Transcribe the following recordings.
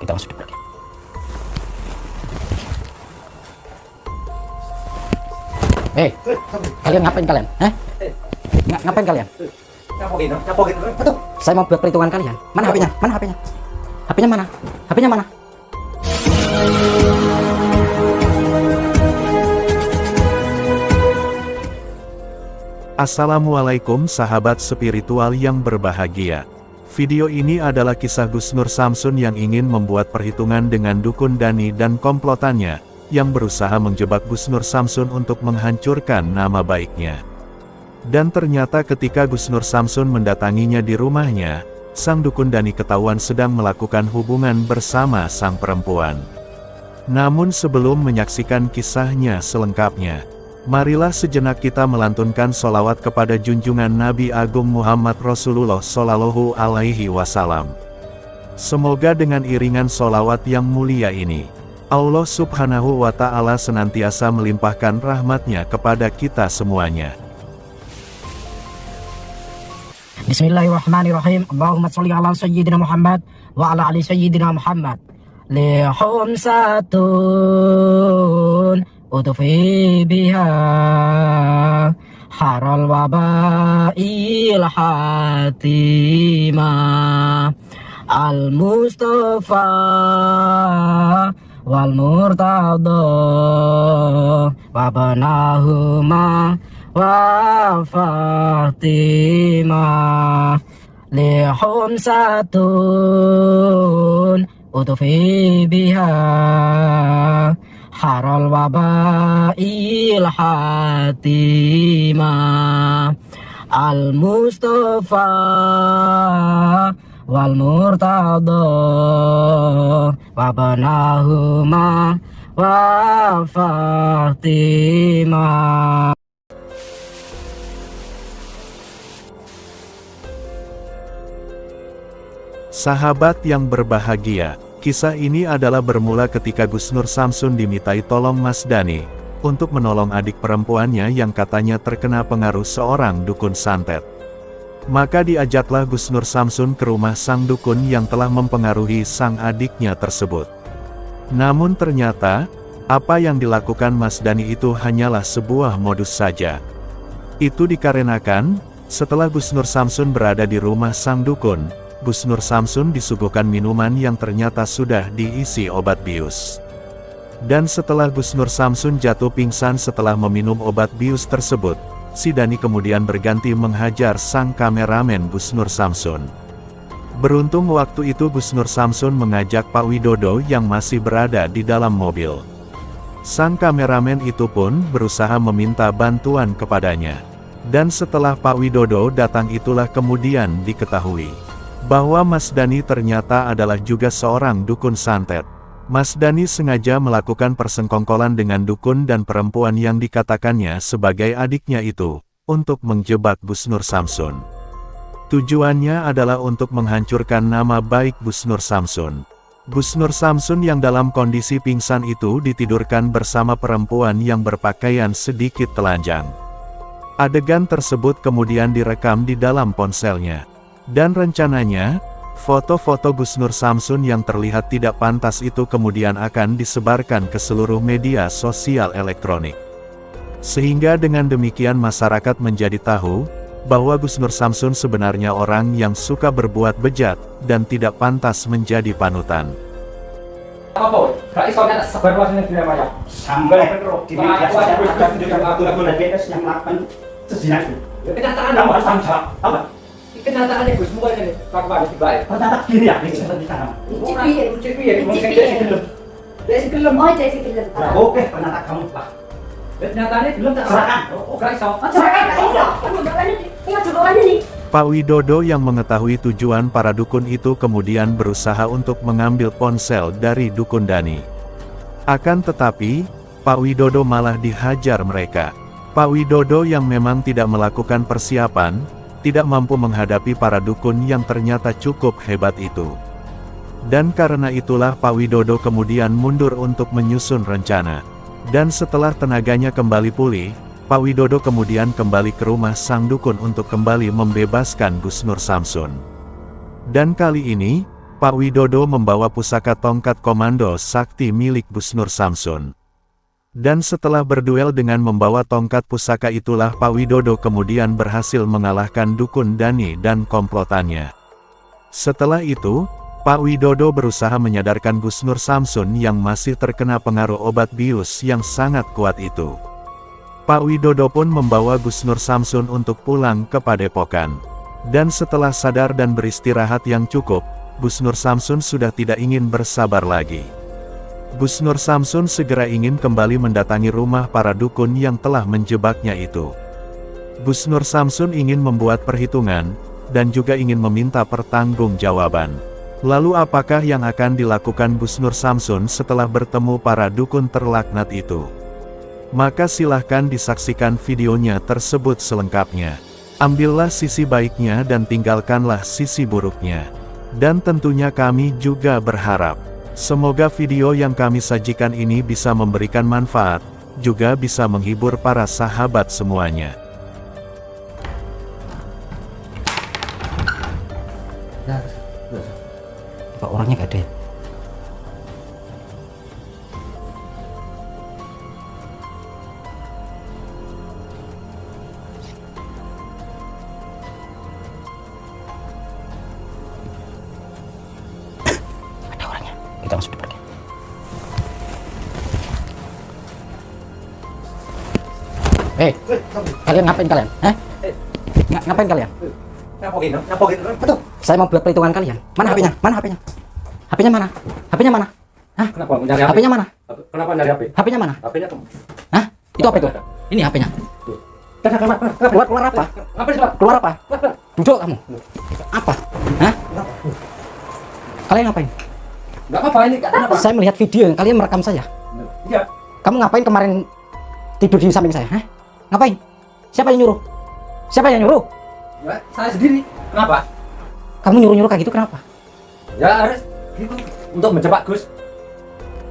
Kita masuk lagi. Kalian ngapain kalian? Ngapain kalian? Saya mau buat perhitungan kalian. Mana HP-nya? Mana HP-nya? HP-nya mana? HP-nya mana? Assalamualaikum sahabat spiritual yang berbahagia. Video ini adalah kisah Gus Nur Samsun yang ingin membuat perhitungan dengan dukun Dani dan komplotannya, yang berusaha menjebak Gus Nur Samsun untuk menghancurkan nama baiknya. Dan ternyata ketika Gus Nur Samsun mendatanginya di rumahnya, sang dukun Dani ketahuan sedang melakukan hubungan bersama sang perempuan. Namun sebelum menyaksikan kisahnya selengkapnya, marilah sejenak kita melantunkan sholawat kepada junjungan Nabi Agung Muhammad Rasulullah Shallallahu Alaihi Wasallam. Semoga dengan iringan sholawat yang mulia ini, Allah Subhanahu wa Ta'ala senantiasa melimpahkan rahmatnya kepada kita semuanya. Bismillahirrahmanirrahim. Allahumma sholli ala sayyidina Muhammad wa ala ali sayyidina Muhammad. Lihum satun utufi biha haral wabail hatima al-Mustafa wal murtada wabanahuma wa Fatima lihum satun utufi biha haral wabail hatima al-Mustafa wal murtada wabanahuma wa Fatima. Sahabat yang berbahagia, kisah ini adalah bermula ketika Gus Nur Samsun dimintai tolong Mas Dani, untuk menolong adik perempuannya yang katanya terkena pengaruh seorang dukun santet. Maka diajaklah Gus Nur Samsun ke rumah sang dukun yang telah mempengaruhi sang adiknya tersebut. Namun ternyata, apa yang dilakukan Mas Dani itu hanyalah sebuah modus saja. Itu dikarenakan, setelah Gus Nur Samsun berada di rumah sang dukun, Gus Nur Samsun disuguhkan minuman yang ternyata sudah diisi obat bius. Dan setelah Gus Nur Samsun jatuh pingsan setelah meminum obat bius tersebut, si Dani kemudian berganti menghajar sang kameramen Gus Nur Samsun. Beruntung waktu itu Gus Nur Samsun mengajak Pak Widodo yang masih berada di dalam mobil. Sang kameramen itu pun berusaha meminta bantuan kepadanya. Dan setelah Pak Widodo datang itulah kemudian diketahui bahwa Mas Dani ternyata adalah juga seorang dukun santet. Mas Dani sengaja melakukan persengkongkolan dengan dukun dan perempuan yang dikatakannya sebagai adiknya itu, untuk menjebak Gus Nur Samsun. Tujuannya adalah untuk menghancurkan nama baik Gus Nur Samsun. Gus Nur Samsun yang dalam kondisi pingsan itu ditidurkan bersama perempuan yang berpakaian sedikit telanjang. Adegan tersebut kemudian direkam di dalam ponselnya. Dan rencananya, foto-foto Gus Nur Samsun yang terlihat tidak pantas itu kemudian akan disebarkan ke seluruh media sosial elektronik. Sehingga dengan demikian masyarakat menjadi tahu, bahwa Gus Nur Samsun sebenarnya orang yang suka berbuat bejat, dan tidak pantas menjadi panutan. Apa? Gak iso nek sebar luas ning dunia maya. Sampai di media sosial ada dukun BS yang melakukan zina itu. Kenyataan apa samsa? Apa? Kenyataannya Gus mulai ini lakukan dibaik. Ternyata gini ya, ini seperti sana. Cipi, mau saya jadi gelem. Jadi gelem. Oh, jadi gelem. Oke, ternyata kamu lah. Kenyataannya gelem tak serahkan. Oh, gak iso. Serahkan gak iso. Pak Widodo yang mengetahui tujuan para dukun itu kemudian berusaha untuk mengambil ponsel dari dukun Dani. Akan tetapi, Pak Widodo malah dihajar mereka. Pak Widodo yang memang tidak melakukan persiapan, tidak mampu menghadapi para dukun yang ternyata cukup hebat itu. Dan karena itulah Pak Widodo kemudian mundur untuk menyusun rencana. Dan setelah tenaganya kembali pulih, Pak Widodo kemudian kembali ke rumah sang dukun untuk kembali membebaskan Gus Nur Samsun. Dan kali ini, Pak Widodo membawa pusaka tongkat komando sakti milik Gusnur Samsun. Dan setelah berduel dengan membawa tongkat pusaka itulah Pak Widodo kemudian berhasil mengalahkan dukun Dani dan komplotannya. Setelah itu, Pak Widodo berusaha menyadarkan Gusnur Samsun yang masih terkena pengaruh obat bius yang sangat kuat itu. Pak Widodo pun membawa Gusnur Samsun untuk pulang ke Padepokan. Dan setelah sadar dan beristirahat yang cukup, Gusnur Samsun sudah tidak ingin bersabar lagi. Gusnur Samsun segera ingin kembali mendatangi rumah para dukun yang telah menjebaknya itu. Gusnur Samsun ingin membuat perhitungan, dan juga ingin meminta pertanggungjawaban. Lalu apakah yang akan dilakukan Gusnur Samsun setelah bertemu para dukun terlaknat itu? Maka silahkan disaksikan videonya tersebut selengkapnya. Ambillah sisi baiknya dan tinggalkanlah sisi buruknya. Dan tentunya kami juga berharap, semoga video yang kami sajikan ini bisa memberikan manfaat, juga bisa menghibur para sahabat semuanya. Kok orangnya gak ada ya? Ada orangnya, kita langsung pergi. Kalian ngapain kalian? Ngapain kalian? Betul. Saya mau buat perhitungan kalian. Mana HP-nya? Mana HP-nya? HP-nya mana? HP-nya mana? Hah? Kenapa nyari HP? HP-nya mana? Kenapa nyari HP? HP-nya mana? HP-nya tuh. Hah? Itu apa itu? Ini HP-nya. Keluar apa? Apa sih, Pak? Keluar apa? Duduk kamu. Apa? Hah? Kalian ngapain? Enggak apa-apa ini, enggak kenapa? Saya melihat video yang kalian merekam saya. Iya. Kamu ngapain kemarin tidur di samping saya? Hah? Ngapain? Siapa yang nyuruh? Siapa yang nyuruh? Ya, saya sendiri. Kenapa? Kamu nyuruh-nyuruh kayak gitu kenapa? Ya harus gitu untuk menjebak Gus.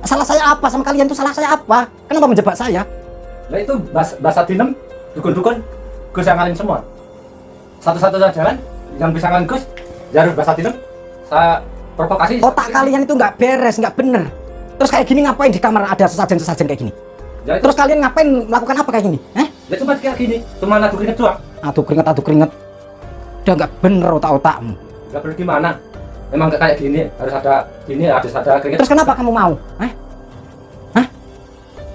Salah saya apa sama kalian tuh? Salah saya apa? Kenapa menjebak saya? Lah itu bahasa Dinem, dukun-dukun Gus yang ngalin semua. Satu-satunya jalan yang bisa ngalin Gus, ya harus bahasa Dinem. Saya provokasi. Otak kalian itu nggak beres, nggak bener. Terus kayak gini ngapain di kamar ada sesajen-sesajen kayak gini? Ya, Terus kalian ngapain melakukan apa kayak gini? ya cuma kayak gini, cuma adu keringet doang. Adu keringet. Udah nggak bener otak-otakmu. Enggak perlu gimana. Memang kayak gini, harus ada gini, harus ada keringet. Terus kenapa kamu mau? Hah?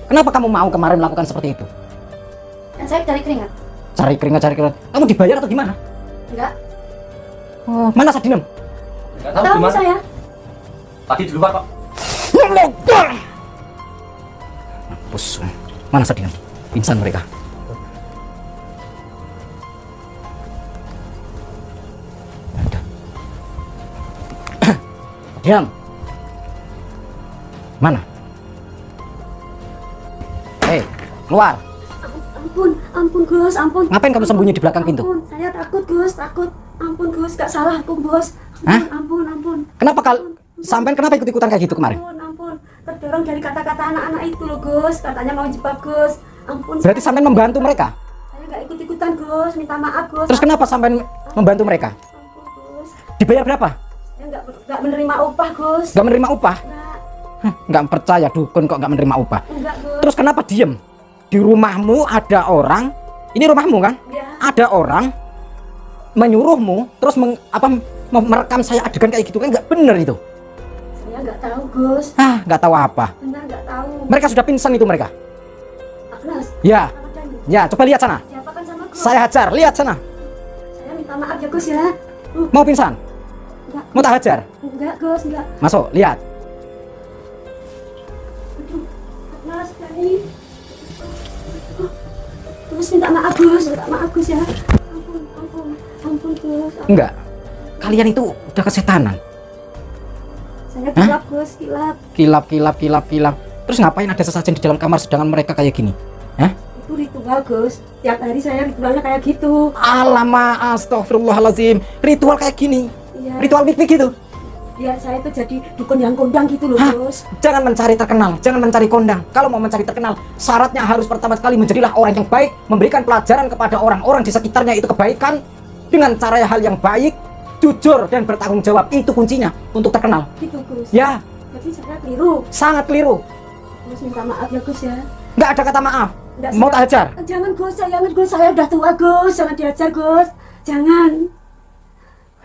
Kenapa kamu mau kemarin melakukan seperti itu? Kan saya cari keringat. Cari keringat. Kamu dibayar atau gimana? Enggak. Oh, mana Sadinem? Enggak tahu Tahu gimana. saya. Tadi di luar kok. Mampus. Mana Sadinem? Pingsan mereka. Ada. Diam. Mana? Keluar. Ampun Gus, ampun. Ngapain kamu sembunyi di belakang pintu? Ampun, saya takut Gus, takut. Ampun Gus, gak salah aku Gus. Hah? Ampun. Kenapa sampean kenapa ikut-ikutan kayak gitu kemarin? Ampun. Terdorong dari kata-kata anak-anak itu loh Gus. Katanya mau jebak Gus. Ampun. Berarti sampean membantu mereka? Saya gak ikut-ikutan Gus, minta maaf Gus. Terus kenapa sampean membantu mereka? Ampun Gus. Dibayar berapa? Saya gak menerima upah Gus. Gak menerima upah? Enggak, Nggak percaya dukun kok nggak menerima upah. enggak Gus. Terus kenapa diem? Di rumahmu ada orang, ini rumahmu kan? Ya, Ada orang menyuruhmu, terus merekam saya adegan kayak gitu kan nggak bener itu. saya gak tahu Gus. Nggak tahu apa. Benar gak tahu. Mereka sudah pingsan itu mereka. Agnes, Ya, sama Dani. ya coba lihat sana. Diapakan sama Gus? Saya hajar, lihat sana. Saya minta maaf ya Gus ya. Mau pingsan? Enggak. Mau tak hajar? Enggak Gus, enggak. Masuk, lihat. Mas, Dani. Gus minta maaf Gus ya. Ampun Gus. Enggak. Kalian itu udah kesetanan. Saya kilap Gus, Kilap. Terus ngapain ada sesajen di dalam kamar sedangkan mereka kayak gini? Itu ritual Gus. Tiap hari saya ritualnya kayak gitu. Alamak, astagfirullahaladzim. Ritual kayak gini. Iya. Ritual wik-wik gitu. Ya saya itu jadi dukun yang kondang gitu loh Gus. Jangan mencari terkenal, jangan mencari kondang. Kalau mau mencari terkenal, syaratnya harus pertama sekali menjadilah orang yang baik, memberikan pelajaran kepada orang-orang di sekitarnya itu kebaikan dengan cara hal yang baik, jujur dan bertanggung jawab, itu kuncinya untuk terkenal. Gitu Gus. Ya, Jadi saya keliru. sangat keliru. Gus minta maaf ya Gus ya. Nggak ada kata maaf. Nggak, Mau tak hajar? Jangan Gus, jangan Gus, saya udah tua Gus, jangan diajar Gus. Jangan.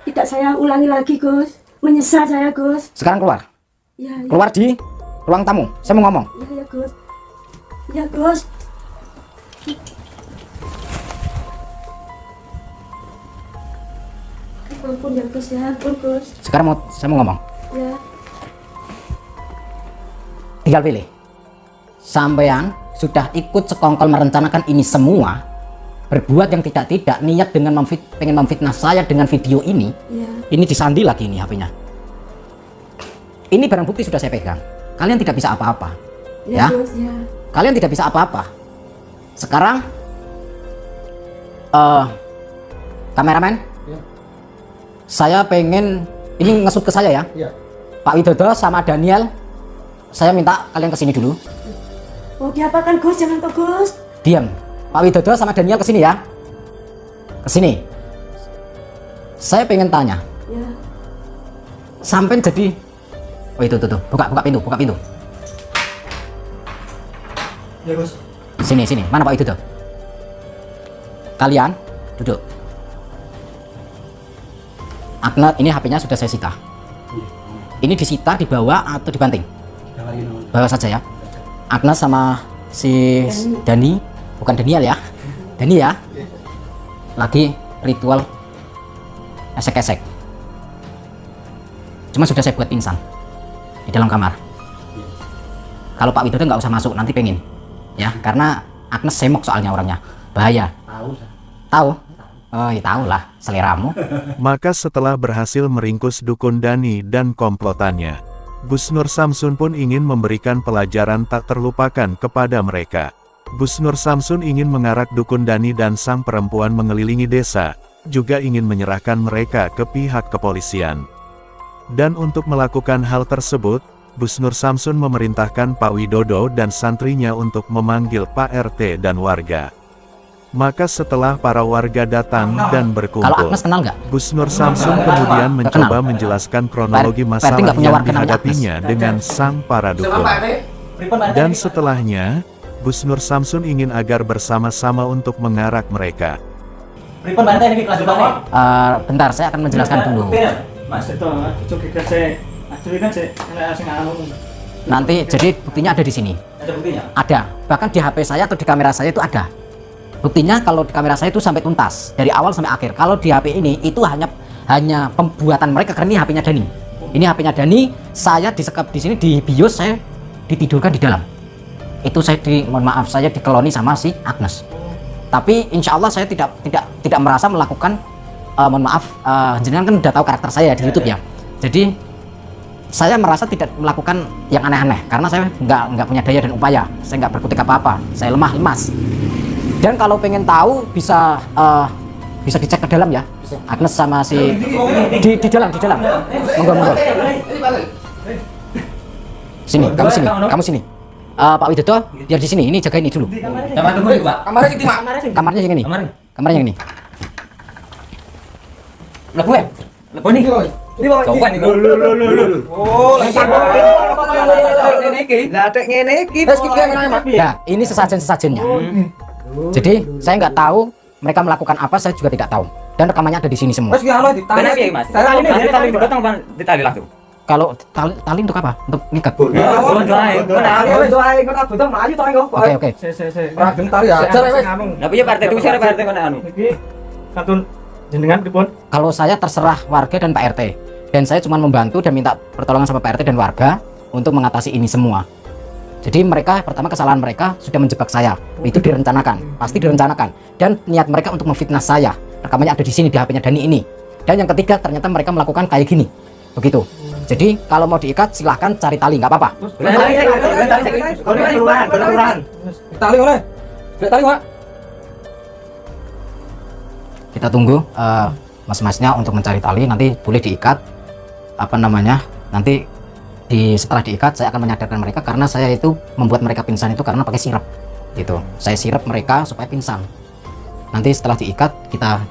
Tidak saya ulangi lagi Gus. Menyesal saya Gus. Sekarang keluar. Ya, ya. Keluar di ruang tamu. Saya mau ngomong. Ya, ya Gus. Ya Gus. Ampun ya Gus ya, ampun Gus. Sekarang saya mau ngomong. Ya. Tinggal pilih. Sampean sudah ikut sekongkol merencanakan ini semua, berbuat yang tidak-tidak, niat dengan pengen memfitnah saya dengan video ini. Ya. Ini disandi lagi ini HP-nya. Ini barang bukti sudah saya pegang. Kalian tidak bisa apa-apa. Ya. Gus, ya. Kalian tidak bisa apa-apa. Sekarang kameramen, saya pengen ini ngesut ke saya ya. Pak Widodo sama Daniel, saya minta kalian kesini dulu. Mau diapakan Gus? Jangan kok Gus. Diam. Pak Widodo sama Daniel kesini ya. Kesini. Saya pengen tanya. Ya. Sampai jadi, oh itu tuh, buka pintu. Ya Gus. Sini, mana Pak Widodo? Kalian duduk. Agnes, ini HP-nya sudah saya sita. Ini disita, dibawa atau dibanting? Bawa saja ya. Agnes sama si Dani, bukan Daniel ya. Dani ya. Lagi ritual esek-esek. Cuma sudah saya buat pingsan di dalam kamar. Kalau Pak Widodo nggak usah masuk, nanti pengen. Ya, karena Agnes semok soalnya orangnya. Bahaya. Tahu? Oh, ya tahu lah, seleramu. Maka setelah berhasil meringkus dukun Dani dan komplotannya, Gus Nur Samsun pun ingin memberikan pelajaran tak terlupakan kepada mereka. Gus Nur Samsun ingin mengarak dukun Dani dan sang perempuan mengelilingi desa, juga ingin menyerahkan mereka ke pihak kepolisian. Dan untuk melakukan hal tersebut, Gus Nur Samsun memerintahkan Pak Widodo dan santrinya untuk memanggil Pak RT dan warga. Maka setelah para warga datang dan Kalau berkumpul, Agnes kenal nggak? Gus Nur Samsun kemudian mencoba menjelaskan kronologi Pak RT masalah nggak punya yang warga namanya dihadapinya dengan sang para dukun. Dan setelahnya, Gus Nur Samsun ingin agar bersama-sama untuk mengarak mereka. Bentar, saya akan menjelaskan dulu. Mas itu coba kita saya Nanti, jadi buktinya ada di sini. ada buktinya. Ada. Bahkan di HP saya atau di kamera saya itu ada. Buktinya kalau di kamera saya itu sampai tuntas, dari awal sampai akhir. Kalau di HP ini itu hanya pembuatan mereka, karena ini HP-nya Dani. Ini HP-nya Dani, saya disekap di sini di BIOS, saya ditidurkan di dalam. Itu saya mohon maaf, saya dikeloni sama si Agnes. Tapi insya Allah saya tidak merasa melakukan mohon maaf, jenengan kan udah tahu karakter saya di YouTube ya. Jadi saya merasa tidak melakukan yang aneh-aneh karena saya nggak punya daya dan upaya. Saya nggak berkutik apa-apa. Saya lemah lemas. Dan kalau pengen tahu bisa dicek ke dalam ya. Agnes sama si di dalam. Monggo. Sini, kamu sini. Pak Widodo biar di sini. Ini jagain ini dulu. Coba tunggu Pak. Kamarnya yang ini. Kamarnya yang ini. Lah gue. Lah nih. Coba nih. Oh, Nah, ini sesajen-sesajennya. Jadi saya nggak tahu mereka melakukan apa, saya juga tidak tahu. Dan rekamannya ada di sini semua. Ditali langsung. Kalau tali untuk apa? Untuk ngikat. Oke. Nah, punya partai itu siapa partai kono anu? Kantun jenengan pripun? Kalau saya terserah warga dan Pak RT. Dan saya cuma membantu dan minta pertolongan sama Pak RT dan warga untuk mengatasi ini semua. Jadi mereka, pertama kesalahan mereka sudah menjebak saya. Itu direncanakan, pasti direncanakan. Dan niat mereka untuk memfitnah saya. Rekamannya ada di sini di HP-nya Dani ini. Dan yang ketiga, ternyata mereka melakukan kayak gini. Begitu. Jadi kalau mau diikat silahkan cari tali, nggak apa-apa. Kita tunggu mas-masnya untuk mencari tali, nanti boleh diikat. Nanti setelah diikat saya akan menyadarkan mereka, karena saya itu membuat mereka pingsan itu karena pakai sirap gitu. Saya sirap mereka supaya pingsan. Nanti setelah diikat kita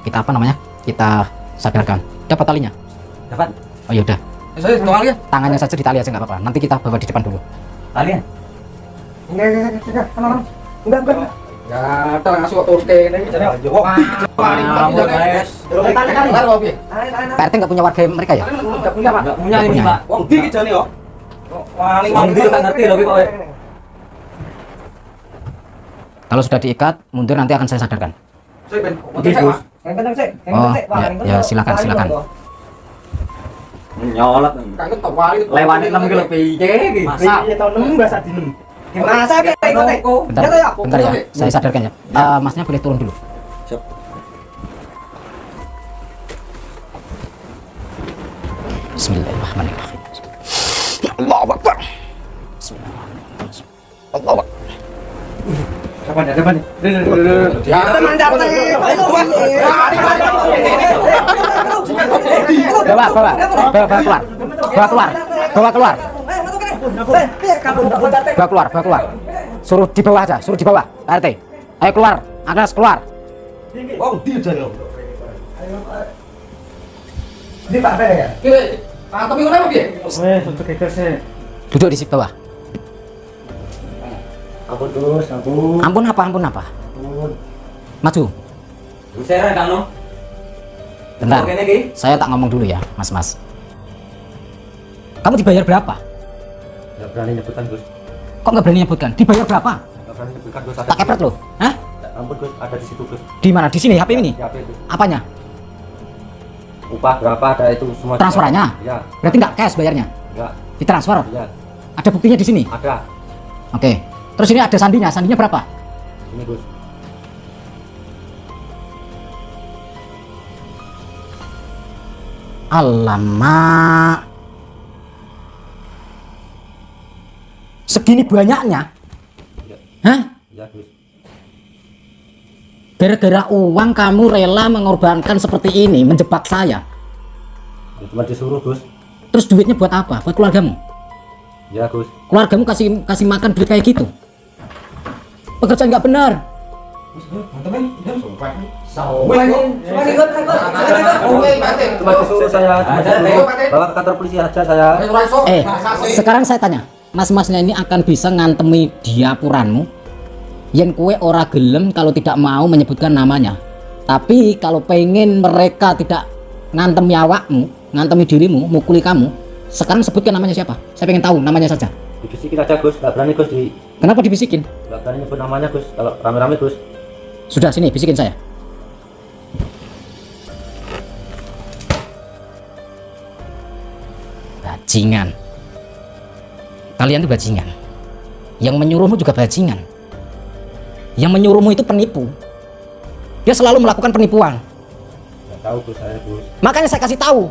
sadarkan. Dapat talinya? Dapat. Oh ya udah. Saya tolong ya. Tangannya saja ditali aja nggak apa-apa. Nanti kita bawa di depan dulu. Kalian. Enggak. Enggak. Ya, tak ngasih waktu urut ini jadi. Pak RT nggak punya warga mereka ya? Enggak punya, Pak. Enggak punya ini, Punya. Pak. Wong ndi iki jane yo. Wali wong ndi tak ngerti lho iki kok. Kalau sudah diikat, mundur nanti akan saya sadarkan. Oke, Gus. Yang kenceng sih. Oh, ya silakan, silakan. Nyolot. Kanggo tok wali. Lewani 6 kilo piye iki? Masa? Piye tahun 6 bahasa dinem. Masa piye ikut? Bentar ya, saya sadarkan ya. Masnya boleh turun dulu. Siap. Bismillahirrahmanirrahim. Allahu Akbar. Allahu Akbar. Kapan ya? Ya, mantap. Bawa keluar. Suruh di bawah aja, suruh di bawah. Pak RT. Ayo keluar, Agnes keluar. Oh, dia jane. Ini Pak RT ya? Tapi kenapa piye? Untuk sih. Duduk di bawah. Ampun Gus, ampun. Ampun apa? Maju. Saya kan no. Bentar. Oke nih, Saya tak ngomong dulu ya, Mas. Kamu dibayar berapa? enggak berani nyebutkan Gus. Kok nggak berani nyebutkan? Dibayar berapa? Enggak berani nyebutkan Gus. Tak kepret loh. Hah? Ampun Gus, ada di situ Gus. Di mana? Di sini HP ini? Ya, itu. Apanya? Upah berapa ada itu semua. Transferannya? Iya, Berarti nggak cash bayarnya? enggak. Ditransfer? Iya, Ada buktinya di sini? ada. Oke. Terus ini ada sandinya berapa? Ini Gus. Alamak. Segini banyaknya? Hah? Iya Gus. Gara-gara uang kamu rela mengorbankan seperti ini, menjebak saya. Ya, cuma disuruh Gus. Terus duitnya buat apa? Buat keluargamu? Ya Gus. Keluargamu kasih makan duit kayak gitu? Pekerjaan nggak benar. Cuma disuruh saya. Bawa ke kantor polisi aja saya. Sekarang saya tanya, mas-masnya ini akan bisa ngantemi diapuranmu yen kue ora gelem kalau tidak mau menyebutkan namanya. Tapi kalau pengen mereka tidak ngantemi awakmu, ngantemi dirimu, mukuli kamu, sekarang sebutkan namanya siapa? Saya pengen tahu namanya saja. Dibisikin aja Gus, nggak berani Gus Kenapa dibisikin? nggak berani nyebut namanya Gus. Kalau rame-rame Gus. Sudah sini bisikin saya. Bajingan. Kalian itu bajingan. Yang menyuruhmu juga bajingan. Yang menyuruhmu itu penipu. Dia selalu melakukan penipuan. Nggak tahu Gus saya Gus. Makanya saya kasih tahu.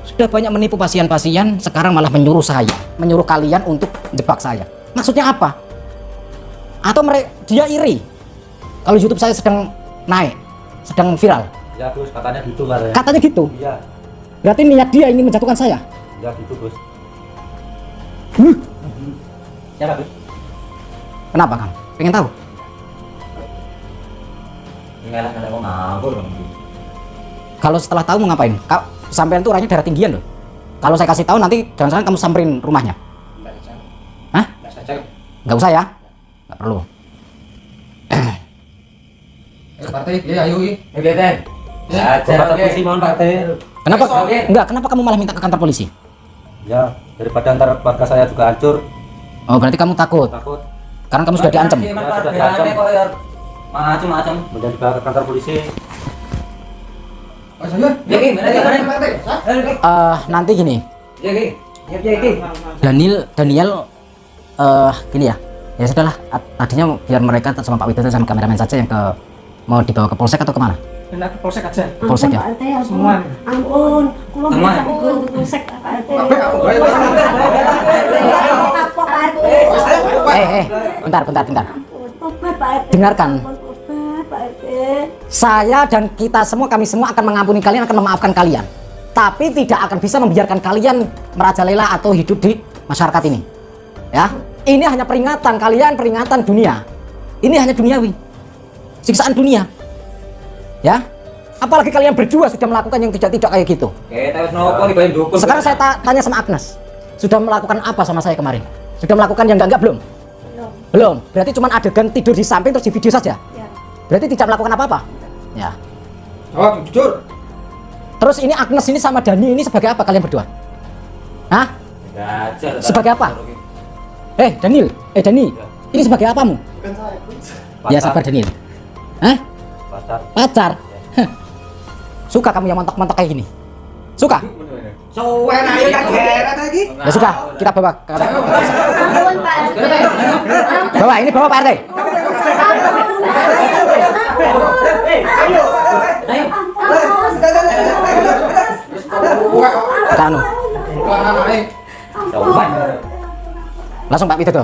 Sudah banyak menipu pasien-pasien, sekarang malah menyuruh saya, menyuruh kalian untuk jebak saya. Maksudnya apa? Atau dia iri kalau YouTube saya sedang naik, sedang viral? Ya Gus, katanya gitu katanya. Katanya gitu. Iya, Berarti niat dia ingin menjatuhkan saya. ya gitu Gus. Siapa Gus? Kenapa kamu? Pengen tahu? Ngelak-ngelak mau ngabur. Kalau setelah tahu mau ngapain? Sampean tuh orangnya darah tinggian loh. Kalau saya kasih tahu nanti jangan-jangan kamu samperin rumahnya. Hah? Nggak usah ya? Nggak perlu. Partai, ya ayo iki. Ya, Kantor polisi mohon partai. Kenapa? Enggak, kenapa kamu malah minta ke kantor polisi? Ya, daripada antar keluarga saya juga hancur. Oh, berarti kamu takut. Takut. Karena kamu sudah diancam. Ya, sudah diancam. Macam-macam. Kemudian dibawa ke kantor polisi. Nanti gini, Daniel, gini ya. Ya sudahlah, tadinya biar mereka sama Pak Widodo sama kameramen saja yang mau dibawa ke polsek atau kemana? Enak polsek aja. Polsek ya? Pak RT, ampun. Semua. Ampun. Kulo Semua. bisa ikut ke polsek Pak RT. Bentar. Obat Pak RT. Dengarkan. Obat Pak RT. Saya dan kita semua, kami semua akan mengampuni kalian, akan memaafkan kalian. Tapi tidak akan bisa membiarkan kalian merajalela atau hidup di masyarakat ini. Ya, ini hanya peringatan kalian, peringatan dunia. Ini hanya duniawi, siksaan dunia. Ya, Apalagi kalian berdua sudah melakukan yang tidak kayak gitu. Kita harus nopo nih bayang dukun. Sekarang saya tanya sama Agnes, sudah melakukan apa sama saya kemarin? Sudah melakukan yang enggak belum? Belum. Berarti cuma adegan tidur di samping terus di video saja. Ya. Berarti tidak melakukan apa-apa. Ya. Jawab jujur. Terus ini Agnes ini sama Dani ini sebagai apa kalian berdua? Hah? Gajar. Sebagai apa? Daniel, Dani, ini sebagai apamu? Ya sabar Daniel. Hah? Pacar. Pacar? Heh. Suka kamu yang montok-montok kayak gini? Suka? Suwen ayo kan geret lagi. Ya sudah, kita bawa ke Ampun Pak RT. bawa ini bawa Pak RT. Kita anu. Bukan anake. Langsung Pak Widodo.